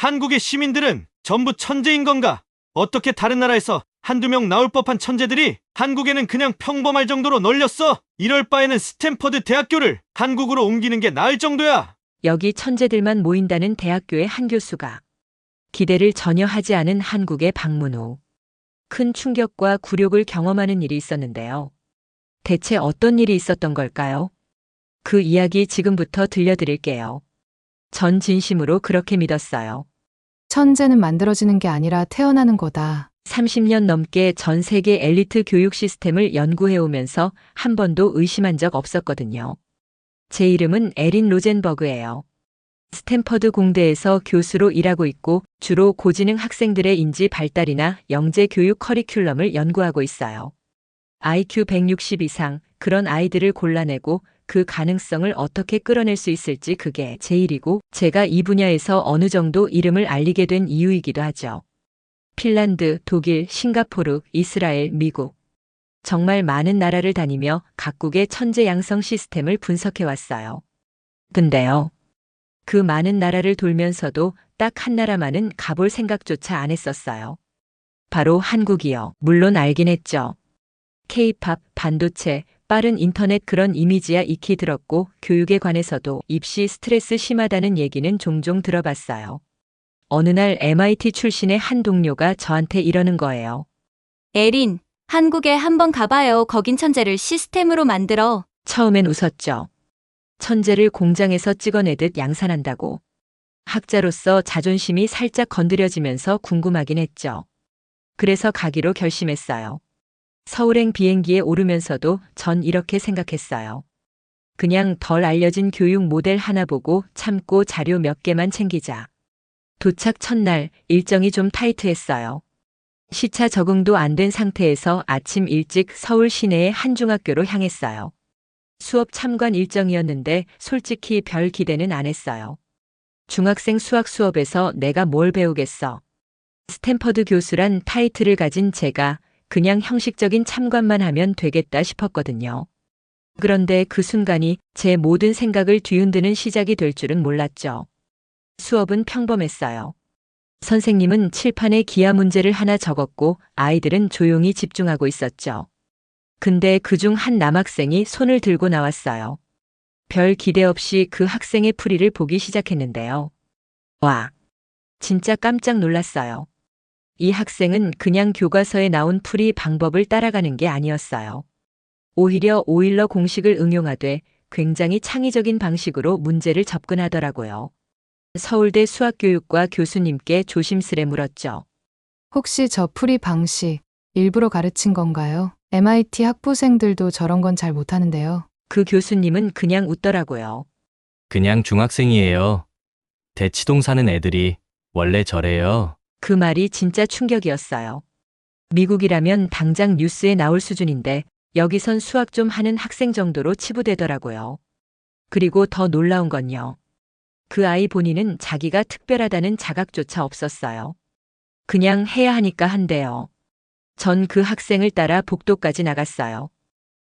한국의 시민들은 전부 천재인 건가? 어떻게 다른 나라에서 한두 명 나올 법한 천재들이 한국에는 그냥 평범할 정도로 널렸어? 이럴 바에는 스탠퍼드 대학교를 한국으로 옮기는 게 나을 정도야. 여기 천재들만 모인다는 대학교의 한 교수가 기대를 전혀 하지 않은 한국에 방문 후 큰 충격과 굴욕을 경험하는 일이 있었는데요. 대체 어떤 일이 있었던 걸까요? 그 이야기 지금부터 들려드릴게요. 전 진심으로 그렇게 믿었어요. 천재는 만들어지는 게 아니라 태어나는 거다. 30년 넘게 전 세계 엘리트 교육 시스템을 연구해오면서 한 번도 의심한 적 없었거든요. 제 이름은 에린 로젠버그예요. 스탠퍼드 공대에서 교수로 일하고 있고 주로 고지능 학생들의 인지 발달이나 영재 교육 커리큘럼을 연구하고 있어요. IQ 160 이상 그런 아이들을 골라내고 그 가능성을 어떻게 끌어낼 수 있을지 그게 제 일이고 제가 이 분야에서 어느 정도 이름을 알리게 된 이유이기도 하죠. 핀란드, 독일, 싱가포르, 이스라엘, 미국. 정말 많은 나라를 다니며 각국의 천재 양성 시스템을 분석해 왔어요. 근데요. 그 많은 나라를 돌면서도 딱 한 나라만은 가볼 생각조차 안 했었어요. 바로 한국이요. 물론 알긴 했죠. K-팝, 반도체, 빠른 인터넷 그런 이미지야 익히 들었고 교육에 관해서도 입시 스트레스 심하다는 얘기는 종종 들어봤어요. 어느 날 MIT 출신의 한 동료가 저한테 이러는 거예요. 에린, 한국에 한번 가봐요. 거긴 천재를 시스템으로 만들어. 처음엔 웃었죠. 천재를 공장에서 찍어내듯 양산한다고. 학자로서 자존심이 살짝 건드려지면서 궁금하긴 했죠. 그래서 가기로 결심했어요. 서울행 비행기에 오르면서도 전 이렇게 생각했어요. 그냥 덜 알려진 교육 모델 하나 보고 참고 자료 몇 개만 챙기자. 도착 첫날 일정이 좀 타이트했어요. 시차 적응도 안 된 상태에서 아침 일찍 서울 시내의 한 중학교로 향했어요. 수업 참관 일정이었는데 솔직히 별 기대는 안 했어요. 중학생 수학 수업에서 내가 뭘 배우겠어. 스탠퍼드 교수란 타이틀을 가진 제가 그냥 형식적인 참관만 하면 되겠다 싶었거든요. 그런데 그 순간이 제 모든 생각을 뒤흔드는 시작이 될 줄은 몰랐죠. 수업은 평범했어요. 선생님은 칠판에 기하 문제를 하나 적었고 아이들은 조용히 집중하고 있었죠. 근데 그중 한 남학생이 손을 들고 나왔어요. 별 기대 없이 그 학생의 풀이를 보기 시작했는데요. 와, 진짜 깜짝 놀랐어요. 이 학생은 그냥 교과서에 나온 풀이 방법을 따라가는 게 아니었어요. 오히려 오일러 공식을 응용하되 굉장히 창의적인 방식으로 문제를 접근하더라고요. 서울대 수학교육과 교수님께 조심스레 물었죠. 혹시 저 풀이 방식 일부러 가르친 건가요? MIT 학부생들도 저런 건 잘 못하는데요. 그 교수님은 그냥 웃더라고요. 그냥 중학생이에요. 대치동 사는 애들이 원래 저래요. 그 말이 진짜 충격이었어요. 미국이라면 당장 뉴스에 나올 수준인데 여기선 수학 좀 하는 학생 정도로 치부되더라고요. 그리고 더 놀라운 건요. 그 아이 본인은 자기가 특별하다는 자각조차 없었어요. 그냥 해야 하니까 한대요. 전 그 학생을 따라 복도까지 나갔어요.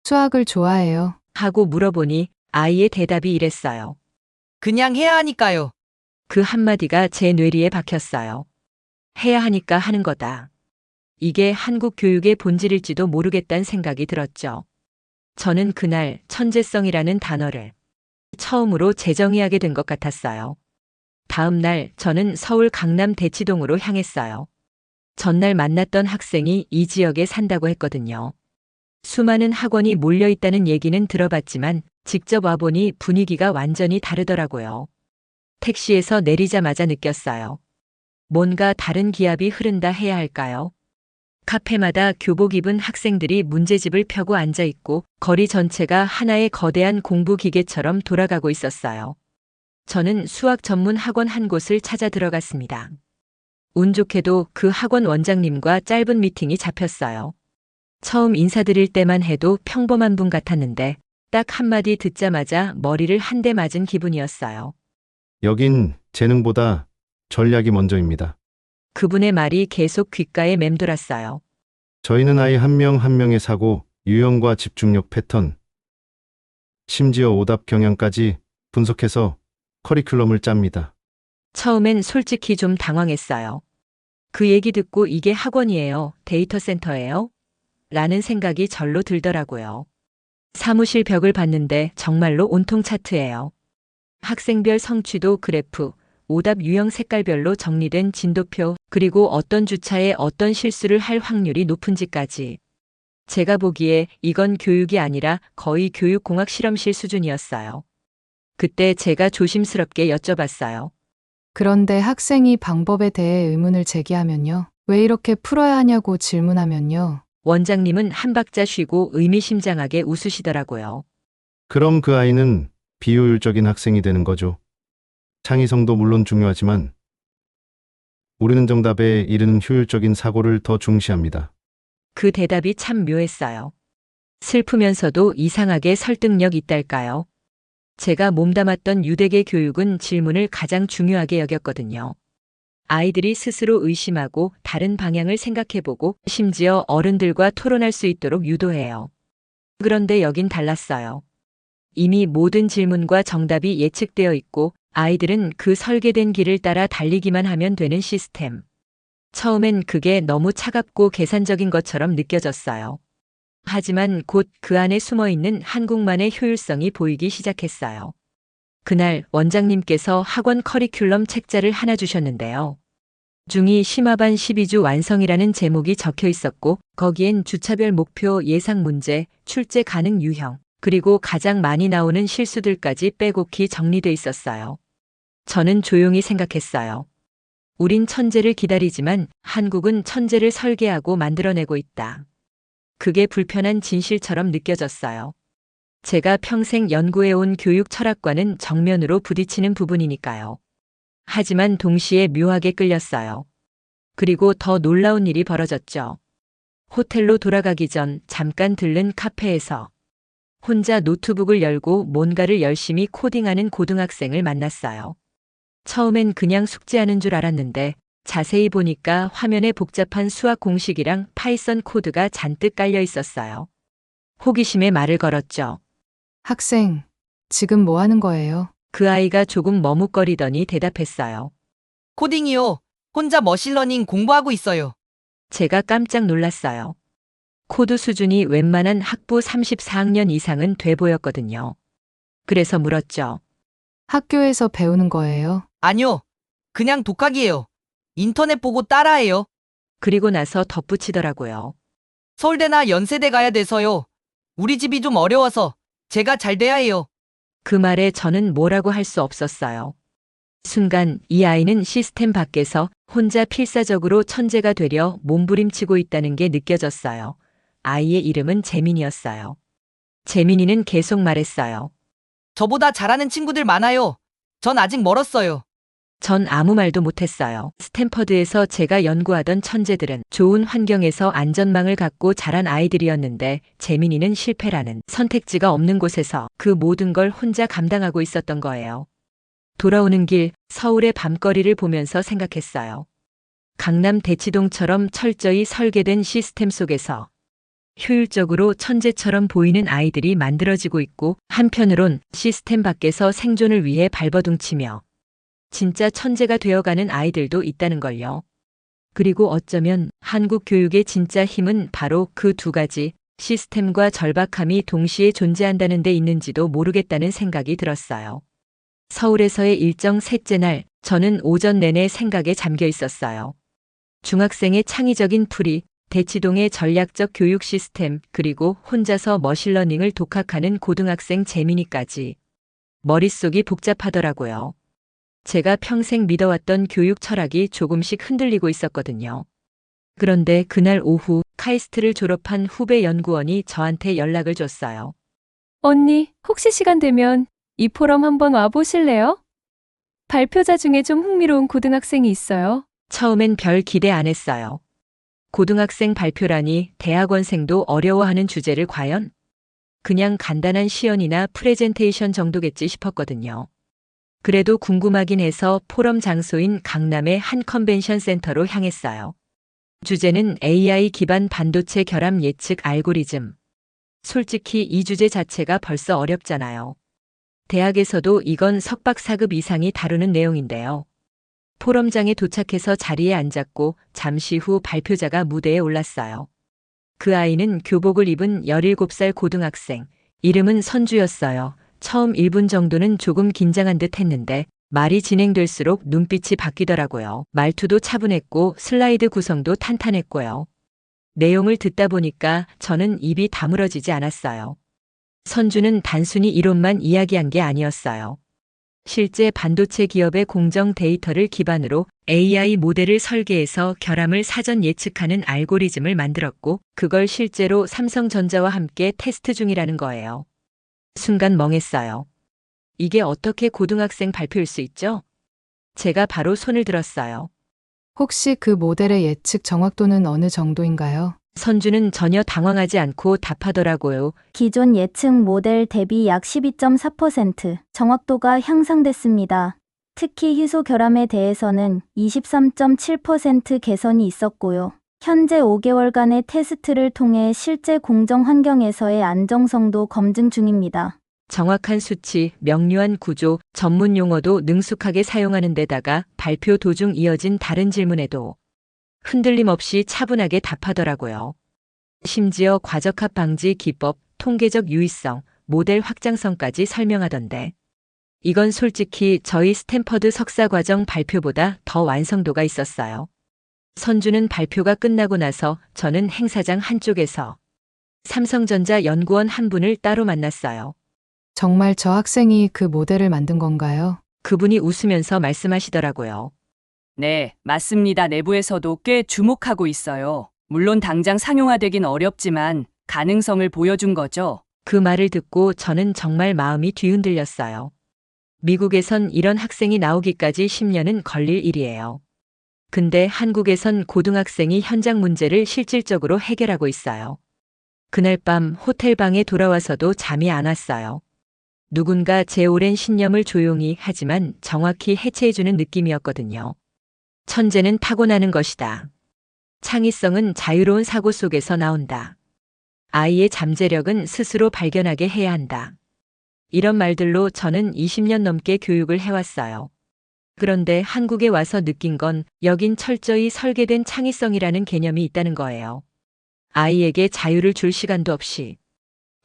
수학을 좋아해요. 하고 물어보니 아이의 대답이 이랬어요. 그냥 해야 하니까요. 그 한마디가 제 뇌리에 박혔어요. 해야 하니까 하는 거다. 이게 한국 교육의 본질일지도 모르겠다는 생각이 들었죠. 저는 그날 천재성이라는 단어를 처음으로 재정의하게 된 것 같았어요. 다음 날 저는 서울 강남 대치동으로 향했어요. 전날 만났던 학생이 이 지역에 산다고 했거든요. 수많은 학원이 몰려있다는 얘기는 들어봤지만 직접 와보니 분위기가 완전히 다르더라고요. 택시에서 내리자마자 느꼈어요. 뭔가 다른 기압이 흐른다 해야 할까요? 카페마다 교복 입은 학생들이 문제집을 펴고 앉아있고 거리 전체가 하나의 거대한 공부 기계처럼 돌아가고 있었어요. 저는 수학 전문 학원 한 곳을 찾아 들어갔습니다. 운 좋게도 그 학원 원장님과 짧은 미팅이 잡혔어요. 처음 인사드릴 때만 해도 평범한 분 같았는데 딱 한마디 듣자마자 머리를 한 대 맞은 기분이었어요. 여긴 재능보다 전략이 먼저입니다. 그분의 말이 계속 귓가에 맴돌았어요. 저희는 아이 한 명 한 명의 사고, 유형과 집중력 패턴, 심지어 오답 경향까지 분석해서 커리큘럼을 짭니다. 처음엔 솔직히 좀 당황했어요. 그 얘기 듣고 이게 학원이에요? 데이터 센터예요? 라는 생각이 절로 들더라고요. 사무실 벽을 봤는데 정말로 온통 차트예요. 학생별 성취도 그래프, 오답 유형 색깔별로 정리된 진도표, 그리고 어떤 주차에 어떤 실수를 할 확률이 높은지까지. 제가 보기에 이건 교육이 아니라 거의 교육공학 실험실 수준이었어요. 그때 제가 조심스럽게 여쭤봤어요. 그런데 학생이 방법에 대해 의문을 제기하면요. 왜 이렇게 풀어야 하냐고 질문하면요. 원장님은 한 박자 쉬고 의미심장하게 웃으시더라고요. 그럼 그 아이는 비효율적인 학생이 되는 거죠. 창의성도 물론 중요하지만 우리는 정답에 이르는 효율적인 사고를 더 중시합니다. 그 대답이 참 묘했어요. 슬프면서도 이상하게 설득력 있달까요? 제가 몸담았던 유대계 교육은 질문을 가장 중요하게 여겼거든요. 아이들이 스스로 의심하고 다른 방향을 생각해보고 심지어 어른들과 토론할 수 있도록 유도해요. 그런데 여긴 달랐어요. 이미 모든 질문과 정답이 예측되어 있고 아이들은 그 설계된 길을 따라 달리기만 하면 되는 시스템. 처음엔 그게 너무 차갑고 계산적인 것처럼 느껴졌어요. 하지만 곧 그 안에 숨어 있는 한국만의 효율성이 보이기 시작했어요. 그날 원장님께서 학원 커리큘럼 책자를 하나 주셨는데요. 중2 심화반 12주 완성이라는 제목이 적혀 있었고 거기엔 주차별 목표 예상 문제, 출제 가능 유형, 그리고 가장 많이 나오는 실수들까지 빼곡히 정리돼 있었어요. 저는 조용히 생각했어요. 우린 천재를 기다리지만 한국은 천재를 설계하고 만들어내고 있다. 그게 불편한 진실처럼 느껴졌어요. 제가 평생 연구해온 교육 철학과는 정면으로 부딪히는 부분이니까요. 하지만 동시에 묘하게 끌렸어요. 그리고 더 놀라운 일이 벌어졌죠. 호텔로 돌아가기 전 잠깐 들른 카페에서 혼자 노트북을 열고 뭔가를 열심히 코딩하는 고등학생을 만났어요. 처음엔 그냥 숙제하는 줄 알았는데 자세히 보니까 화면에 복잡한 수학 공식이랑 파이썬 코드가 잔뜩 깔려 있었어요. 호기심에 말을 걸었죠. 학생, 지금 뭐 하는 거예요? 그 아이가 조금 머뭇거리더니 대답했어요. 코딩이요. 혼자 머신러닝 공부하고 있어요. 제가 깜짝 놀랐어요. 코드 수준이 웬만한 학부 34학년 이상은 돼 보였거든요. 그래서 물었죠. 학교에서 배우는 거예요? 아니요. 그냥 독학이에요. 인터넷 보고 따라해요. 그리고 나서 덧붙이더라고요. 서울대나 연세대 가야 돼서요. 우리 집이 좀 어려워서 제가 잘 돼야 해요. 그 말에 저는 뭐라고 할 수 없었어요. 순간 이 아이는 시스템 밖에서 혼자 필사적으로 천재가 되려 몸부림치고 있다는 게 느껴졌어요. 아이의 이름은 재민이었어요. 재민이는 계속 말했어요. 저보다 잘하는 친구들 많아요. 전 아직 멀었어요. 전 아무 말도 못했어요. 스탠퍼드에서 제가 연구하던 천재들은 좋은 환경에서 안전망을 갖고 자란 아이들이었는데 재민이는 실패라는 선택지가 없는 곳에서 그 모든 걸 혼자 감당하고 있었던 거예요. 돌아오는 길 서울의 밤거리를 보면서 생각했어요. 강남 대치동처럼 철저히 설계된 시스템 속에서 효율적으로 천재처럼 보이는 아이들이 만들어지고 있고 한편으론 시스템 밖에서 생존을 위해 발버둥치며 진짜 천재가 되어가는 아이들도 있다는 걸요. 그리고 어쩌면 한국 교육의 진짜 힘은 바로 그 두 가지 시스템과 절박함이 동시에 존재한다는 데 있는지도 모르겠다는 생각이 들었어요. 서울에서의 일정 셋째 날, 저는 오전 내내 생각에 잠겨 있었어요. 중학생의 창의적인 풀이, 대치동의 전략적 교육 시스템, 그리고 혼자서 머신러닝을 독학하는 고등학생 재민이까지. 머릿속이 복잡하더라고요. 제가 평생 믿어왔던 교육 철학이 조금씩 흔들리고 있었거든요. 그런데 그날 오후 카이스트를 졸업한 후배 연구원이 저한테 연락을 줬어요. 언니, 혹시 시간 되면 이 포럼 한번 와보실래요? 발표자 중에 좀 흥미로운 고등학생이 있어요. 처음엔 별 기대 안 했어요. 고등학생 발표라니 대학원생도 어려워하는 주제를 과연? 그냥 간단한 시연이나 프레젠테이션 정도겠지 싶었거든요. 그래도 궁금하긴 해서 포럼 장소인 강남의 한 컨벤션 센터로 향했어요. 주제는 AI 기반 반도체 결합 예측 알고리즘. 솔직히 이 주제 자체가 벌써 어렵잖아요. 대학에서도 이건 석박 4급 이상이 다루는 내용인데요. 포럼장에 도착해서 자리에 앉았고 잠시 후 발표자가 무대에 올랐어요. 그 아이는 교복을 입은 17살 고등학생, 이름은 선주였어요. 처음 1분 정도는 조금 긴장한 듯 했는데 말이 진행될수록 눈빛이 바뀌더라고요. 말투도 차분했고 슬라이드 구성도 탄탄했고요. 내용을 듣다 보니까 저는 입이 다물어지지 않았어요. 선주는 단순히 이론만 이야기한 게 아니었어요. 실제 반도체 기업의 공정 데이터를 기반으로 AI 모델을 설계해서 결함을 사전 예측하는 알고리즘을 만들었고 그걸 실제로 삼성전자와 함께 테스트 중이라는 거예요. 순간 멍했어요. 이게 어떻게 고등학생 발표일 수 있죠? 제가 바로 손을 들었어요. 혹시 그 모델의 예측 정확도는 어느 정도인가요? 선주는 전혀 당황하지 않고 답하더라고요. 기존 예측 모델 대비 약 12.4% 정확도가 향상됐습니다. 특히 희소 결함에 대해서는 23.7% 개선이 있었고요. 현재 5개월간의 테스트를 통해 실제 공정 환경에서의 안정성도 검증 중입니다. 정확한 수치, 명료한 구조, 전문 용어도 능숙하게 사용하는 데다가 발표 도중 이어진 다른 질문에도 흔들림 없이 차분하게 답하더라고요. 심지어 과적합 방지 기법, 통계적 유의성, 모델 확장성까지 설명하던데. 이건 솔직히 저희 스탠퍼드 석사과정 발표보다 더 완성도가 있었어요. 선주는 발표가 끝나고 나서 저는 행사장 한쪽에서 삼성전자 연구원 한 분을 따로 만났어요. 정말 저 학생이 그 모델을 만든 건가요? 그분이 웃으면서 말씀하시더라고요. 네, 맞습니다. 내부에서도 꽤 주목하고 있어요. 물론 당장 상용화되긴 어렵지만 가능성을 보여준 거죠. 그 말을 듣고 저는 정말 마음이 뒤흔들렸어요. 미국에선 이런 학생이 나오기까지 10년은 걸릴 일이에요. 근데 한국에선 고등학생이 현장 문제를 실질적으로 해결하고 있어요. 그날 밤 호텔방에 돌아와서도 잠이 안 왔어요. 누군가 제 오랜 신념을 조용히 하지만 정확히 해체해주는 느낌이었거든요. 천재는 타고나는 것이다. 창의성은 자유로운 사고 속에서 나온다. 아이의 잠재력은 스스로 발견하게 해야 한다. 이런 말들로 저는 20년 넘게 교육을 해왔어요. 그런데 한국에 와서 느낀 건 여긴 철저히 설계된 창의성이라는 개념이 있다는 거예요. 아이에게 자유를 줄 시간도 없이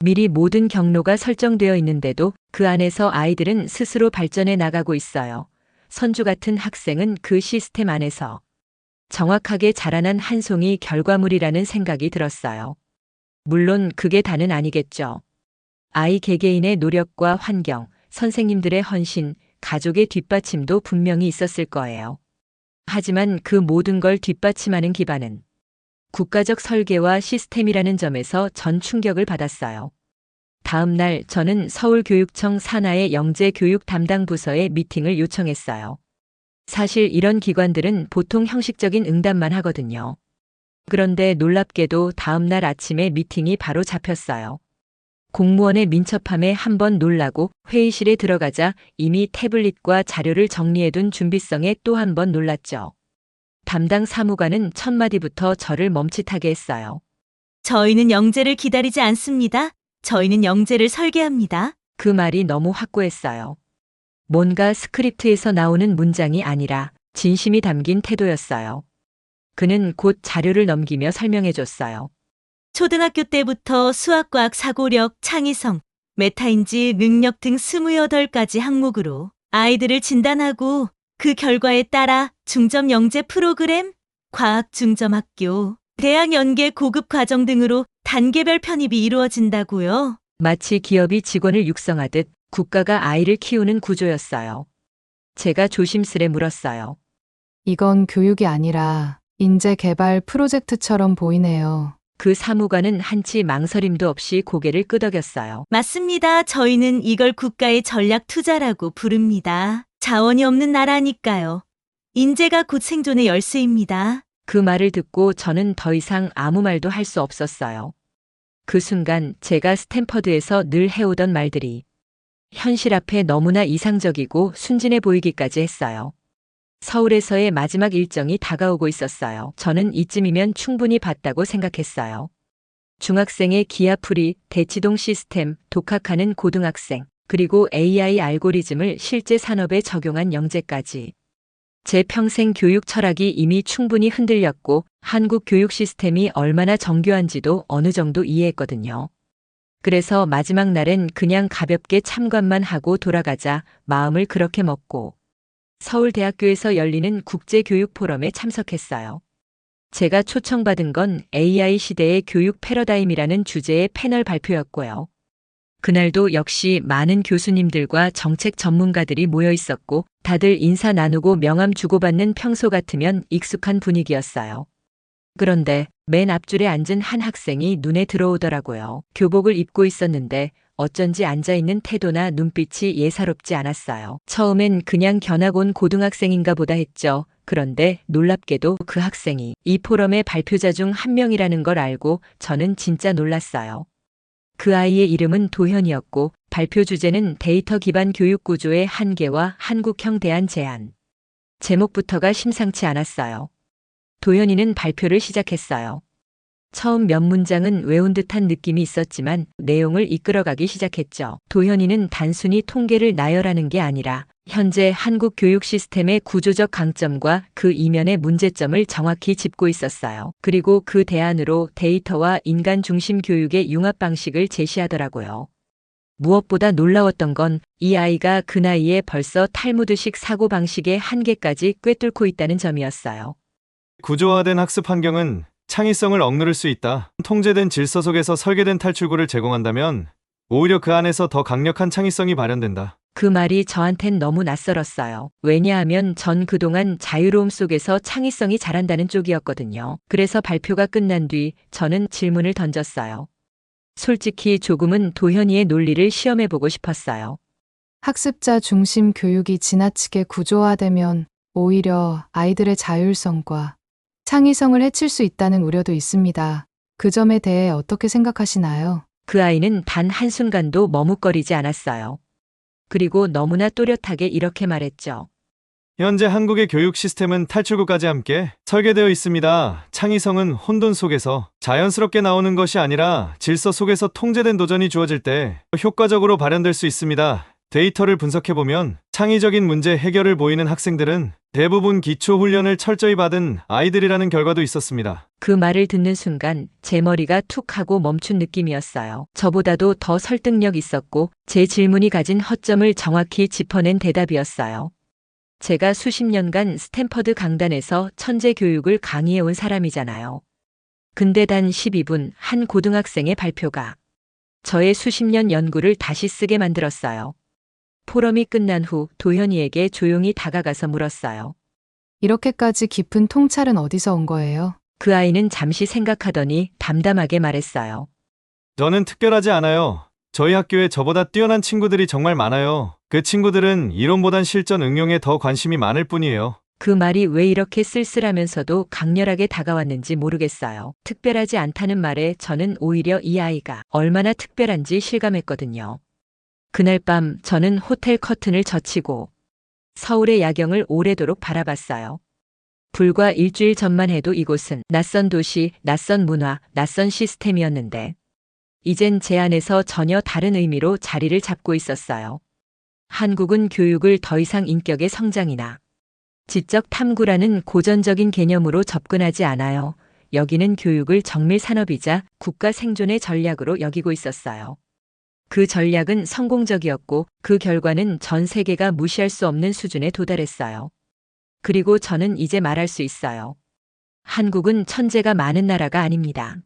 미리 모든 경로가 설정되어 있는데도 그 안에서 아이들은 스스로 발전해 나가고 있어요. 선주 같은 학생은 그 시스템 안에서 정확하게 자라난 한 송이 결과물이라는 생각이 들었어요. 물론 그게 다는 아니겠죠. 아이 개개인의 노력과 환경, 선생님들의 헌신, 가족의 뒷받침도 분명히 있었을 거예요. 하지만 그 모든 걸 뒷받침하는 기반은 국가적 설계와 시스템이라는 점에서 전 충격을 받았어요. 다음 날 저는 서울교육청 산하의 영재교육 담당 부서에 미팅을 요청했어요. 사실 이런 기관들은 보통 형식적인 응답만 하거든요. 그런데 놀랍게도 다음 날 아침에 미팅이 바로 잡혔어요. 공무원의 민첩함에 한번 놀라고 회의실에 들어가자 이미 태블릿과 자료를 정리해둔 준비성에 또 한 번 놀랐죠. 담당 사무관은 첫 마디부터 저를 멈칫하게 했어요. 저희는 영재를 기다리지 않습니다. 저희는 영재를 설계합니다. 그 말이 너무 확고했어요. 뭔가 스크립트에서 나오는 문장이 아니라 진심이 담긴 태도였어요. 그는 곧 자료를 넘기며 설명해줬어요. 초등학교 때부터 수학과학 사고력, 창의성, 메타인지, 능력 등 28가지 항목으로 아이들을 진단하고 그 결과에 따라 중점 영재 프로그램, 과학 중점 학교, 대학 연계 고급 과정 등으로 단계별 편입이 이루어진다고요. 마치 기업이 직원을 육성하듯 국가가 아이를 키우는 구조였어요. 제가 조심스레 물었어요. 이건 교육이 아니라 인재 개발 프로젝트처럼 보이네요. 그 사무관은 한치 망설임도 없이 고개를 끄덕였어요. 맞습니다. 저희는 이걸 국가의 전략 투자라고 부릅니다. 자원이 없는 나라니까요. 인재가 곧 생존의 열쇠입니다. 그 말을 듣고 저는 더 이상 아무 말도 할 수 없었어요. 그 순간 제가 스탠퍼드에서 늘 해오던 말들이 현실 앞에 너무나 이상적이고 순진해 보이기까지 했어요. 서울에서의 마지막 일정이 다가오고 있었어요. 저는 이쯤이면 충분히 봤다고 생각했어요. 중학생의 기아풀이, 대치동 시스템, 독학하는 고등학생, 그리고 AI 알고리즘을 실제 산업에 적용한 영재까지. 제 평생 교육 철학이 이미 충분히 흔들렸고 한국 교육 시스템이 얼마나 정교한지도 어느 정도 이해했거든요. 그래서 마지막 날엔 그냥 가볍게 참관만 하고 돌아가자 마음을 그렇게 먹고 서울대학교에서 열리는 국제교육 포럼에 참석했어요. 제가 초청받은 건 AI 시대의 교육 패러다임이라는 주제의 패널 발표였고요. 그날도 역시 많은 교수님들과 정책 전문가들이 모여 있었고 다들 인사 나누고 명함 주고받는 평소 같으면 익숙한 분위기였어요. 그런데 맨 앞줄에 앉은 한 학생이 눈에 들어오더라고요. 교복을 입고 있었는데 어쩐지 앉아있는 태도나 눈빛이 예사롭지 않았어요. 처음엔 그냥 견학 온 고등학생인가 보다 했죠. 그런데 놀랍게도 그 학생이 이 포럼의 발표자 중 한 명이라는 걸 알고 저는 진짜 놀랐어요. 그 아이의 이름은 도현이었고 발표 주제는 데이터 기반 교육 구조의 한계와 한국형 대안 제안. 제목부터가 심상치 않았어요. 도현이는 발표를 시작했어요. 처음 몇 문장은 외운 듯한 느낌이 있었지만 내용을 이끌어가기 시작했죠. 도현이는 단순히 통계를 나열하는 게 아니라 현재 한국 교육 시스템의 구조적 강점과 그 이면의 문제점을 정확히 짚고 있었어요. 그리고 그 대안으로 데이터와 인간 중심 교육의 융합 방식을 제시하더라고요. 무엇보다 놀라웠던 건 이 아이가 그 나이에 벌써 탈무드식 사고방식의 한계까지 꿰뚫고 있다는 점이었어요. 구조화된 학습 환경은 창의성을 억누를 수 있다. 통제된 질서 속에서 설계된 탈출구를 제공한다면 오히려 그 안에서 더 강력한 창의성이 발현된다. 그 말이 저한텐 너무 낯설었어요. 왜냐하면 전 그동안 자유로움 속에서 창의성이 자란다는 쪽이었거든요. 그래서 발표가 끝난 뒤 저는 질문을 던졌어요. 솔직히 조금은 도현이의 논리를 시험해보고 싶었어요. 학습자 중심 교육이 지나치게 구조화되면 오히려 아이들의 자율성과 창의성을 해칠 수 있다는 우려도 있습니다. 그 점에 대해 어떻게 생각하시나요? 그 아이는 단 한순간도 머뭇거리지 않았어요. 그리고 너무나 또렷하게 이렇게 말했죠. 현재 한국의 교육 시스템은 탈출구까지 함께 설계되어 있습니다. 창의성은 혼돈 속에서 자연스럽게 나오는 것이 아니라 질서 속에서 통제된 도전이 주어질 때 효과적으로 발현될 수 있습니다. 데이터를 분석해보면 창의적인 문제 해결을 보이는 학생들은 대부분 기초 훈련을 철저히 받은 아이들이라는 결과도 있었습니다. 그 말을 듣는 순간 제 머리가 툭 하고 멈춘 느낌이었어요. 저보다도 더 설득력 있었고 제 질문이 가진 허점을 정확히 짚어낸 대답이었어요. 제가 수십 년간 스탠퍼드 강단에서 천재 교육을 강의해온 사람이잖아요. 근데 단 12분 한 고등학생의 발표가 저의 수십 년 연구를 다시 쓰게 만들었어요. 포럼이 끝난 후 도현이에게 조용히 다가가서 물었어요. 이렇게까지 깊은 통찰은 어디서 온 거예요? 그 아이는 잠시 생각하더니 담담하게 말했어요. 저는 특별하지 않아요. 저희 학교에 저보다 뛰어난 친구들이 정말 많아요. 그 친구들은 이론보단 실전 응용에 더 관심이 많을 뿐이에요. 그 말이 왜 이렇게 쓸쓸하면서도 강렬하게 다가왔는지 모르겠어요. 특별하지 않다는 말에 저는 오히려 이 아이가 얼마나 특별한지 실감했거든요. 그날 밤 저는 호텔 커튼을 젖히고 서울의 야경을 오래도록 바라봤어요. 불과 일주일 전만 해도 이곳은 낯선 도시, 낯선 문화, 낯선 시스템이었는데 이젠 제 안에서 전혀 다른 의미로 자리를 잡고 있었어요. 한국은 교육을 더 이상 인격의 성장이나 지적 탐구라는 고전적인 개념으로 접근하지 않아요. 여기는 교육을 정밀 산업이자 국가 생존의 전략으로 여기고 있었어요. 그 전략은 성공적이었고 그 결과는 전 세계가 무시할 수 없는 수준에 도달했어요. 그리고 저는 이제 말할 수 있어요. 한국은 천재가 많은 나라가 아닙니다.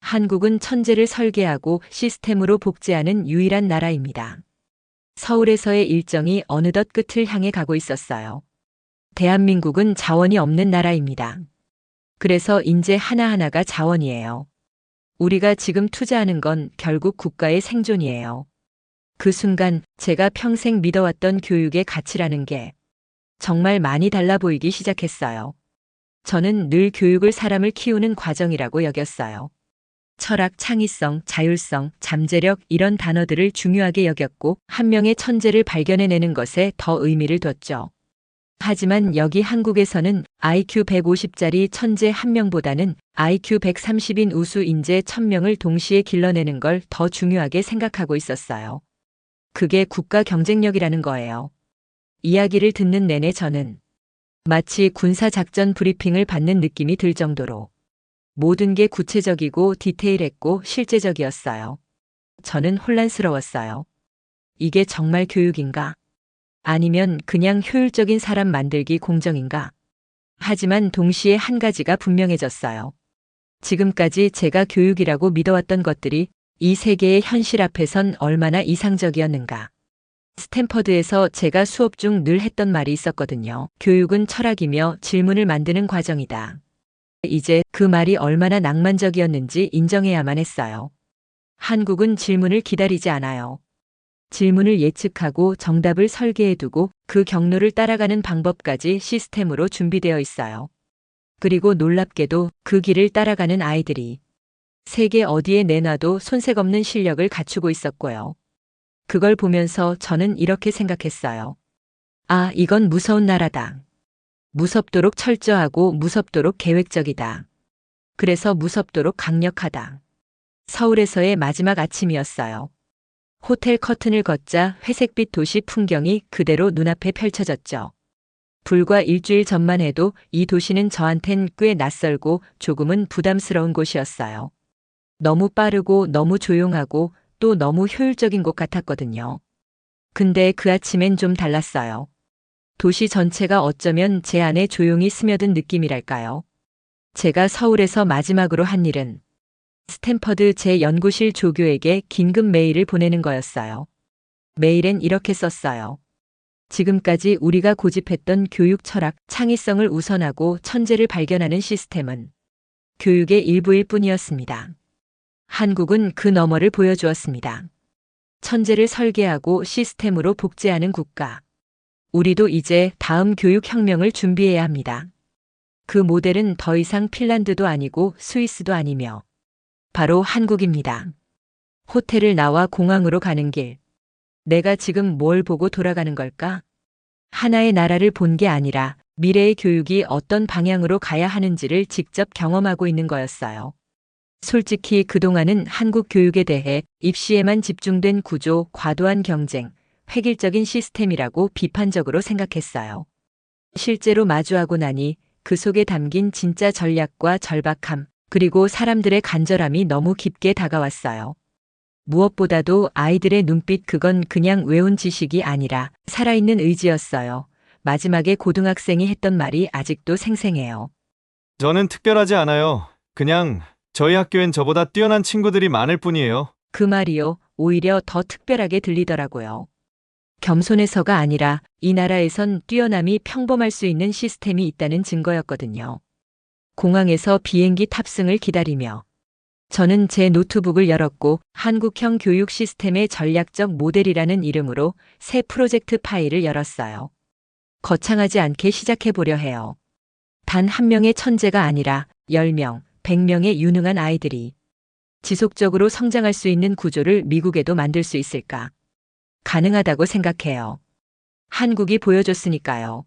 한국은 천재를 설계하고 시스템으로 복제하는 유일한 나라입니다. 서울에서의 일정이 어느덧 끝을 향해 가고 있었어요. 대한민국은 자원이 없는 나라입니다. 그래서 인재 하나하나가 자원이에요. 우리가 지금 투자하는 건 결국 국가의 생존이에요. 그 순간 제가 평생 믿어왔던 교육의 가치라는 게 정말 많이 달라 보이기 시작했어요. 저는 늘 교육을 사람을 키우는 과정이라고 여겼어요. 철학, 창의성, 자율성, 잠재력 이런 단어들을 중요하게 여겼고 한 명의 천재를 발견해내는 것에 더 의미를 뒀죠. 하지만 여기 한국에서는 IQ 150짜리 천재 한 명보다는 IQ 130인 우수 인재 1000명을 동시에 길러내는 걸 더 중요하게 생각하고 있었어요. 그게 국가 경쟁력이라는 거예요. 이야기를 듣는 내내 저는 마치 군사작전 브리핑을 받는 느낌이 들 정도로 모든 게 구체적이고 디테일했고 실제적이었어요. 저는 혼란스러웠어요. 이게 정말 교육인가? 아니면 그냥 효율적인 사람 만들기 공정인가? 하지만 동시에 한 가지가 분명해졌어요. 지금까지 제가 교육이라고 믿어왔던 것들이 이 세계의 현실 앞에선 얼마나 이상적이었는가. 스탠퍼드에서 제가 수업 중 늘 했던 말이 있었거든요. 교육은 철학이며 질문을 만드는 과정이다. 이제 그 말이 얼마나 낭만적이었는지 인정해야만 했어요. 한국은 질문을 기다리지 않아요. 질문을 예측하고 정답을 설계해두고 그 경로를 따라가는 방법까지 시스템으로 준비되어 있어요. 그리고 놀랍게도 그 길을 따라가는 아이들이 세계 어디에 내놔도 손색 없는 실력을 갖추고 있었고요. 그걸 보면서 저는 이렇게 생각했어요. 아, 이건 무서운 나라다. 무섭도록 철저하고 무섭도록 계획적이다. 그래서 무섭도록 강력하다. 서울에서의 마지막 아침이었어요. 호텔 커튼을 걷자 회색빛 도시 풍경이 그대로 눈앞에 펼쳐졌죠. 불과 일주일 전만 해도 이 도시는 저한텐 꽤 낯설고 조금은 부담스러운 곳이었어요. 너무 빠르고 너무 조용하고 또 너무 효율적인 곳 같았거든요. 근데 그 아침엔 좀 달랐어요. 도시 전체가 어쩌면 제 안에 조용히 스며든 느낌이랄까요. 제가 서울에서 마지막으로 한 일은 스탠퍼드 제 연구실 조교에게 긴급 메일을 보내는 거였어요. 메일엔 이렇게 썼어요. 지금까지 우리가 고집했던 교육 철학, 창의성을 우선하고 천재를 발견하는 시스템은 교육의 일부일 뿐이었습니다. 한국은 그 너머를 보여주었습니다. 천재를 설계하고 시스템으로 복제하는 국가. 우리도 이제 다음 교육혁명을 준비해야 합니다. 그 모델은 더 이상 핀란드도 아니고 스위스도 아니며 바로 한국입니다. 호텔을 나와 공항으로 가는 길. 내가 지금 뭘 보고 돌아가는 걸까? 하나의 나라를 본 게 아니라 미래의 교육이 어떤 방향으로 가야 하는지를 직접 경험하고 있는 거였어요. 솔직히 그동안은 한국 교육에 대해 입시에만 집중된 구조, 과도한 경쟁, 획일적인 시스템이라고 비판적으로 생각했어요. 실제로 마주하고 나니 그 속에 담긴 진짜 전략과 절박함, 그리고 사람들의 간절함이 너무 깊게 다가왔어요. 무엇보다도 아이들의 눈빛, 그건 그냥 외운 지식이 아니라 살아있는 의지였어요. 마지막에 고등학생이 했던 말이 아직도 생생해요. 저는 특별하지 않아요. 그냥 저희 학교엔 저보다 뛰어난 친구들이 많을 뿐이에요. 그 말이요, 오히려 더 특별하게 들리더라고요. 겸손해서가 아니라 이 나라에선 뛰어남이 평범할 수 있는 시스템이 있다는 증거였거든요. 공항에서 비행기 탑승을 기다리며 저는 제 노트북을 열었고 한국형 교육 시스템의 전략적 모델이라는 이름으로 새 프로젝트 파일을 열었어요. 거창하지 않게 시작해보려 해요. 단 한 명의 천재가 아니라 10명, 100명의 유능한 아이들이 지속적으로 성장할 수 있는 구조를 미국에도 만들 수 있을까? 가능하다고 생각해요. 한국이 보여줬으니까요.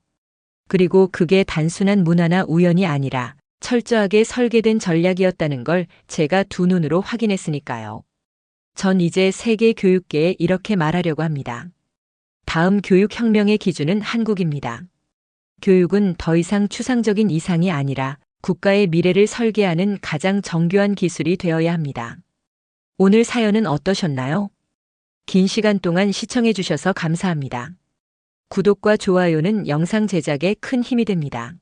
그리고 그게 단순한 문화나 우연이 아니라 철저하게 설계된 전략이었다는 걸 제가 두 눈으로 확인했으니까요. 전 이제 세계 교육계에 이렇게 말하려고 합니다. 다음 교육혁명의 기준은 한국입니다. 교육은 더 이상 추상적인 이상이 아니라 국가의 미래를 설계하는 가장 정교한 기술이 되어야 합니다. 오늘 사연은 어떠셨나요? 긴 시간 동안 시청해 주셔서 감사합니다. 구독과 좋아요는 영상 제작에 큰 힘이 됩니다.